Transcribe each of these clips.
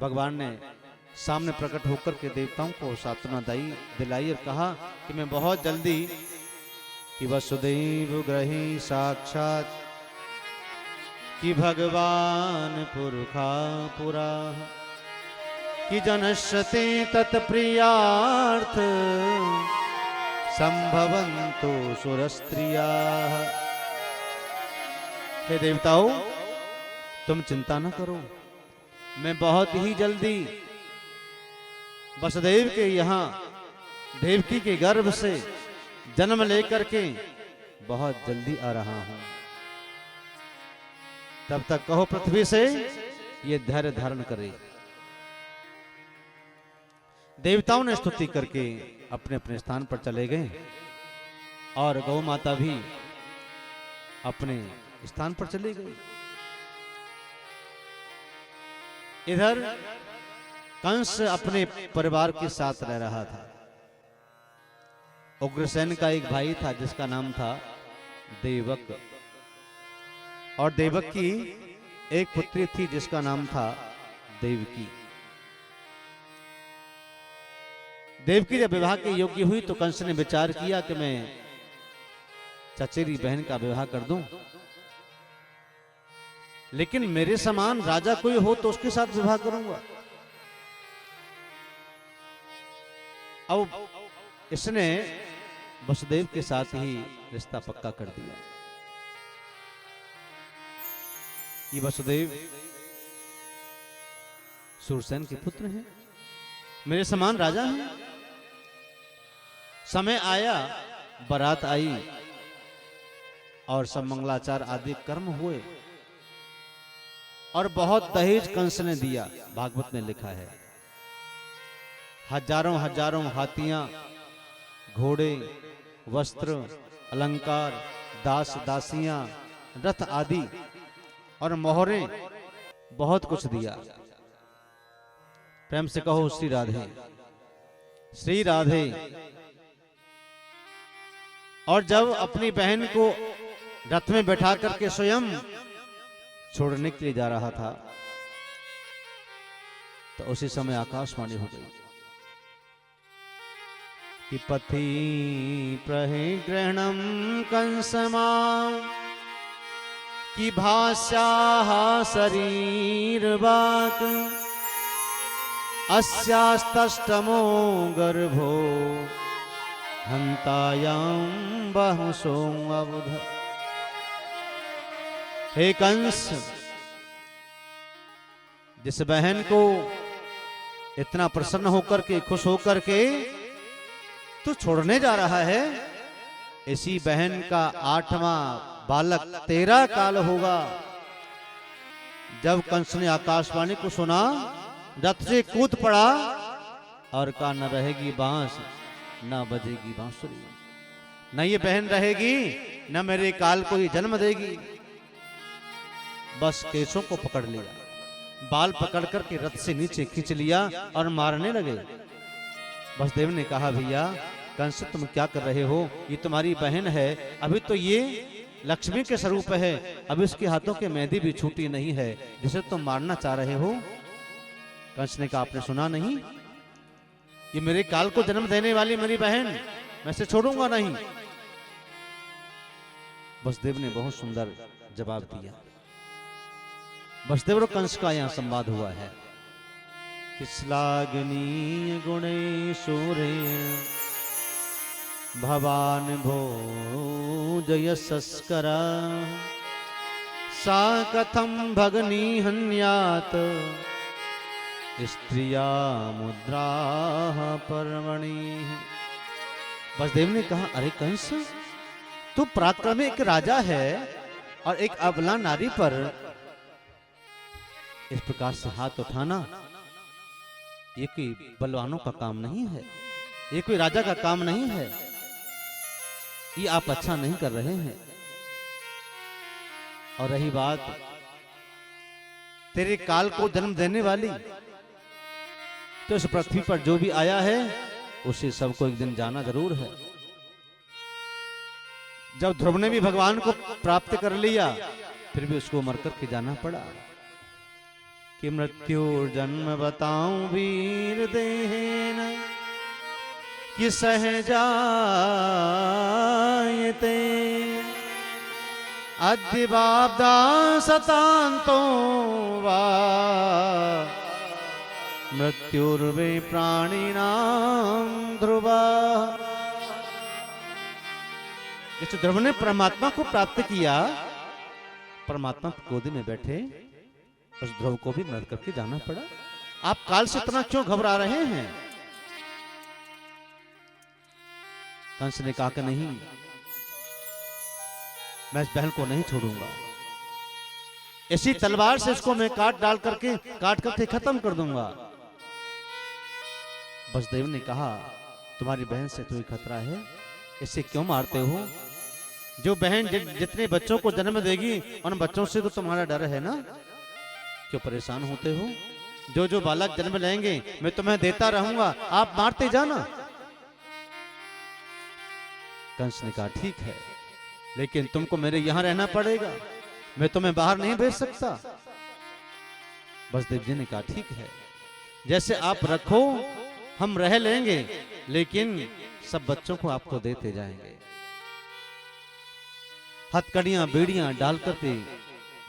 भगवान ने सामने प्रकट होकर के देवताओं को सांत्वना दिलाई और कहा कि मैं बहुत जल्दी कि वसुदेव ग्रही साक्षात कि भगवान पुरखा पुरा कि जनश्यते तत्प्रियार्थ संभवंतो सुरस्त्रिया। हे देवताओं, तुम चिंता न करो, मैं बहुत ही जल्दी वसुदेव के यहाँ देवकी के गर्भ से जन्म लेकर के बहुत जल्दी आ रहा हूं। तब तक कहो पृथ्वी से ये धैर्य धारण करे। देवताओं ने स्तुति करके अपने अपने स्थान पर चले गए और गौ माता भी अपने स्थान पर चली गई। इधर कंस अपने परिवार के साथ रह रहा था। उग्रसेन का एक भाई था जिसका नाम था देवक, और देवक की एक पुत्री थी जिसका नाम था देवकी। देवकी जब विवाह के योग्य हुई तो कंस ने विचार किया कि मैं चचेरी बहन का विवाह कर दूं, लेकिन मेरे समान राजा कोई हो तो उसके साथ विवाह करूंगा। अब इसने वसुदेव के साथ ही रिश्ता पक्का कर दिया। ये वसुदेव सूरसेन के पुत्र हैं, मेरे समान राजा हैं। समय आया, बारात आई और सब मंगलाचार आदि कर्म हुए और बहुत दहेज कंस ने दिया। भागवत में लिखा है हजारों हजारों हाथियां, घोड़े, वस्त्र, अलंकार, दास दासियां, रथ आदि और मोहरे, बहुत कुछ दिया। प्रेम से कहो श्री राधे, श्री राधे। और जब अपनी बहन को रथ में बैठा करके स्वयं छोड़ने के लिए जा रहा था तो उसी समय आकाशवाणी हो गई कि पथि प्रहे ग्रहणम कंसमा कि भाष्या शरीर बाक अस्यास्तष्टमो गर्भो हंतायाम बहुसो अवध। हे कंस, जिस बहन को इतना प्रसन्न होकर के, खुश होकर के तू छोड़ने जा रहा है, इसी बहन का 8वां बालक 13 काल होगा। जब कंस ने आकाशवाणी को सुना, रथ से कूद पड़ा और कहा न रहेगी बांस न बजेगी बांसुरी, न ये बहन रहेगी न मेरे काल को ये जन्म देगी। बस केसों को पकड़ लिया, बाल पकड़ करके रथ से नीचे खींच लिया और मारने लगे। वसुदेव ने कहा भैया कंस तुम क्या कर रहे हो, ये तुम्हारी बहन है, अभी तो ये लक्ष्मी के स्वरूप है, अभी उसके हाथों के मेहंदी भी छूटी नहीं है जिसे तुम मारना चाह रहे हो। कंस ने कहा आपने सुना नहीं, ये मेरे काल को जन्म देने वाली मेरी बहन, मैं इसे छोड़ूंगा नहीं। वसुदेव ने बहुत सुंदर जवाब दिया। वसुदेव और कंस का यहां संवाद हुआ है कि श्लाघनीय गुणेशूरे भवान भोजय सस्करा सा कथम भगनी हन्यात स्त्रिया मुद्रा परमणि। वसुदेव ने कहा अरे कंस, तू पराक्रमी एक राजा है और एक अबला नारी पर इस प्रकार से हाथ उठाना ये कोई बलवानों का काम नहीं है, ये कोई राजा का काम नहीं है, ये आप अच्छा नहीं कर रहे हैं। और रही बात तेरे काल को जन्म देने वाली, तो इस पृथ्वी पर जो भी आया है उसे सबको एक दिन जाना जरूर है। जब ध्रुव ने भी भगवान को प्राप्त कर लिया फिर भी उसको मर करके जाना पड़ा। कि मृत्यु जन्म बताऊं वीर देहन कि सहजायते अद्य बाबदा सतांतो वा मृत्युर्वे प्राणिनां ध्रुवा। इस ध्रुव ने परमात्मा को प्राप्त किया, परमात्मा गोदी में बैठे, उस ध्रुव को भी मृत करके जाना पड़ा। आप काल से इतना क्यों घबरा रहे हैं? कंस ने कहा कि नहीं, मैं इस बहन को नहीं छोड़ूंगा, इसी तलवार से इसको मैं काट करके खत्म कर दूंगा। वसुदेव ने कहा, तुम्हारी बहन से तो खतरा है, इसे क्यों मारते हो? जो बहन जितने बच्चों को जन्म देगी उन बच्चों से तो तुम्हारा डर है ना, क्यों परेशान होते हो? जो बालक जन्म लेंगे मैं तुम्हें देता रहूंगा, आप मारते जाना। कंस ने कहा, ठीक है, लेकिन तुमको मेरे यहां रहना पड़ेगा, मैं तुम्हें बाहर नहीं भेज सकता। वसुदेव जी ने कहा, ठीक है, जैसे आप रखो हम रह लेंगे, लेकिन सब बच्चों को आपको देते जाएंगे। हथकड़ियां बेड़ियां डालकर के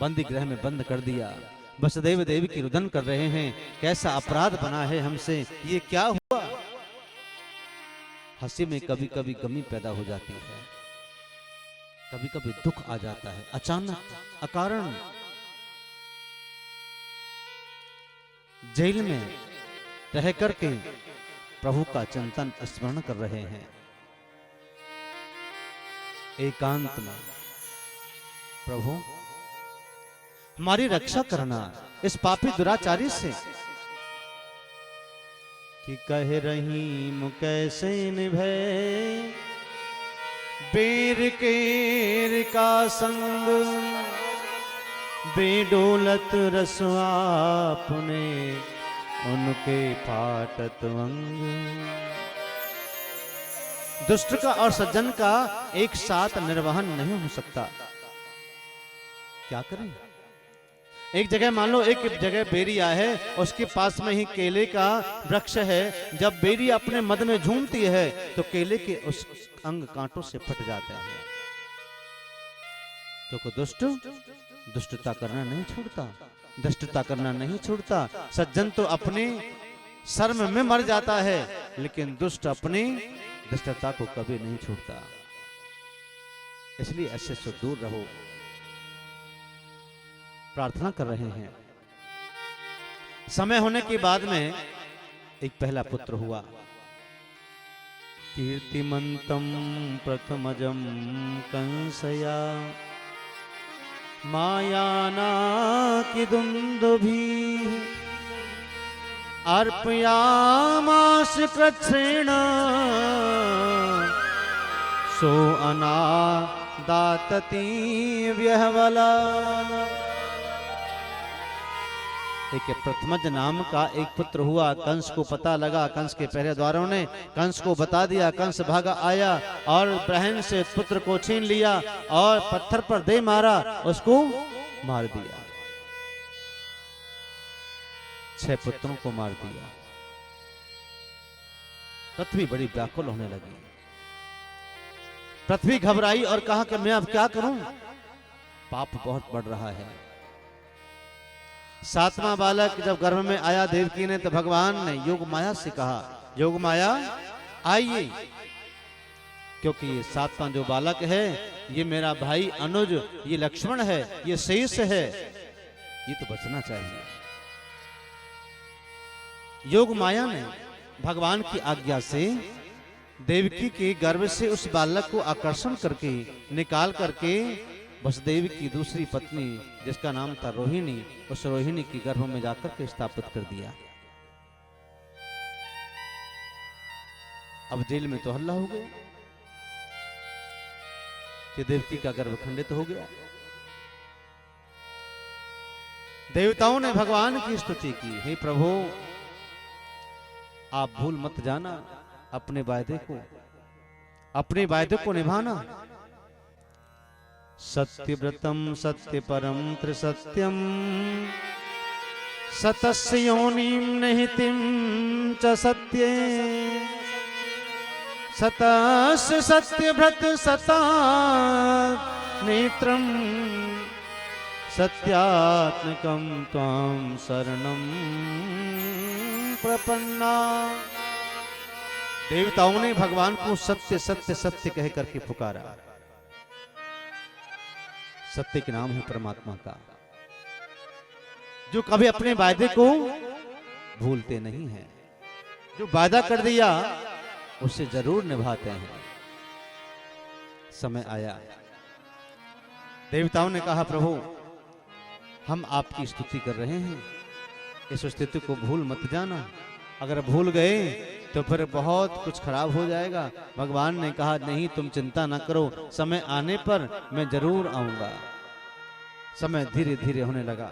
बंदी गृह में बंद कर दिया। वसुदेव देवी की रुदन कर रहे हैं, कैसा अपराध बना है हमसे, ये क्या हुआ? हंसी में कभी कभी गमी पैदा हो जाती है, कभी कभी दुख आ जाता है अचानक अकारण। जेल में रह करके प्रभु का चिंतन स्मरण कर रहे हैं, एकांत में, प्रभु हमारी रक्षा करना इस पापी दुराचारी से। कि कह रहीम कैसे निभे बेर केर का संग, बेडोलत रसवा अपने उनके पाटत अंग। दुष्ट का और सज्जन का एक साथ निर्वहन नहीं हो सकता, क्या करें? एक जगह मान लो, एक जगह बेरिया है, उसके पास में ही केले का वृक्ष है। जब बेरिया अपने मद में झूमती है तो केले के उस अंग कांटों से फट जाते हैं, क्योंकि दुष्टता करना नहीं छोड़ता, दुष्टता करना नहीं छोड़ता। सज्जन तो अपने शर्म में मर जाता है, लेकिन दुष्ट अपनी दुष्टता को कभी नहीं छोड़ता। इसलिए ऐसे से दूर रहो, प्रार्थना कर रहे हैं। समय होने के बाद में एक पहला पुत्र हुआ, कीर्तिमंतम प्रथमजम कंसया मायाना की दुंदुभी अर्पयामास कृच्छ्रेण सो अनादातती व्यहवला। एक प्रथमज नाम का एक पुत्र हुआ। कंस को पता लगा, कंस के पहरेदारों ने कंस को बता दिया। कंस भागा आया और बहन से पुत्र को छीन लिया और पत्थर पर दे मारा, उसको मार दिया। 6 पुत्रों को मार दिया। पृथ्वी बड़ी व्याकुल होने लगी। पृथ्वी घबराई और कहा कि मैं अब क्या करूं, पाप बहुत बढ़ रहा है। 7वां बालक जब गर्भ में आया देवकी ने, तो भगवान ने योग माया से कहा, योग माया आइए, क्योंकि ये 7वां जो बालक है ये मेरा भाई अनुज, ये लक्ष्मण है, ये शेष है, ये तो बचना चाहिए। योग माया ने भगवान की आज्ञा से देवकी के गर्भ से उस बालक को आकर्षण करके निकाल करके वसुदेव की दूसरी पत्नी, जिसका नाम था रोहिणी, उस रोहिणी की गर्भ में जाकर के स्थापित कर दिया। अब जेल में तो हल्ला हो गया कि देवकी का गर्भ खंडित हो गया। देवताओं ने भगवान की स्तुति की, हे प्रभु आप भूल मत जाना, अपने वायदे को निभाना। सत्यव्रतम सत्य परम त्रिसत्यम सतस्य योनिं निहितिं च सत्ये सतस्य सत्यभृत सता नेत्रं सत्यात्मकं त्वां शरणं प्रपन्ना। देवताओं ने भगवान को सत्य सत्य सत्य कह करके पुकारा। सत्य के नाम है परमात्मा का, जो कभी अपने वायदे को भूलते नहीं हैं, जो वादा कर दिया उसे जरूर निभाते हैं। समय आया, देवताओं ने कहा प्रभु हम आपकी स्तुति कर रहे हैं, इस स्तुति को भूल मत जाना, अगर भूल गए तो फिर बहुत कुछ खराब हो जाएगा। भगवान ने कहा नहीं तुम चिंता ना करो, समय आने पर मैं जरूर आऊंगा। समय धीरे धीरे होने लगा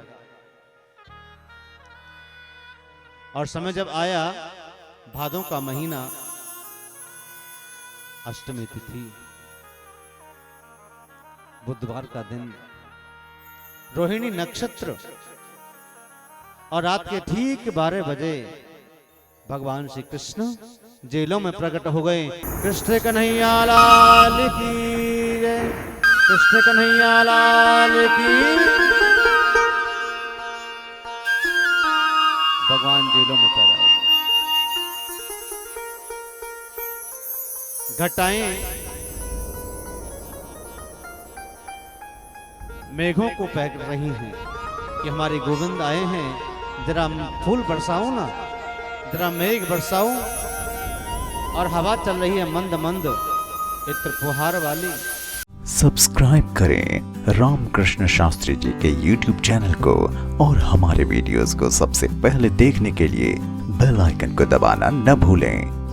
और समय जब आया, भादों का महीना, अष्टमी तिथि, बुधवार का दिन, रोहिणी नक्षत्र, और रात के ठीक 12 बजे भगवान श्री कृष्ण जेलों में प्रकट हो गए। कृष्ण कन्हैया लाल की जय, कृष्ण कन्हैया लाल की। भगवान जेलों में पैदा हो गए। घटाएं मेघों को फेंक रही हैं कि हमारे गोविंद आए हैं, जरा फूल बरसाओ ना, जरा मेघ बरसाओ। और हवा चल रही है मंद मंद इत्र फुहार वाली। सब्सक्राइब करें रामकृष्ण शास्त्री जी के YouTube चैनल को और हमारे वीडियोस को सबसे पहले देखने के लिए बेल आइकन को दबाना न भूलें।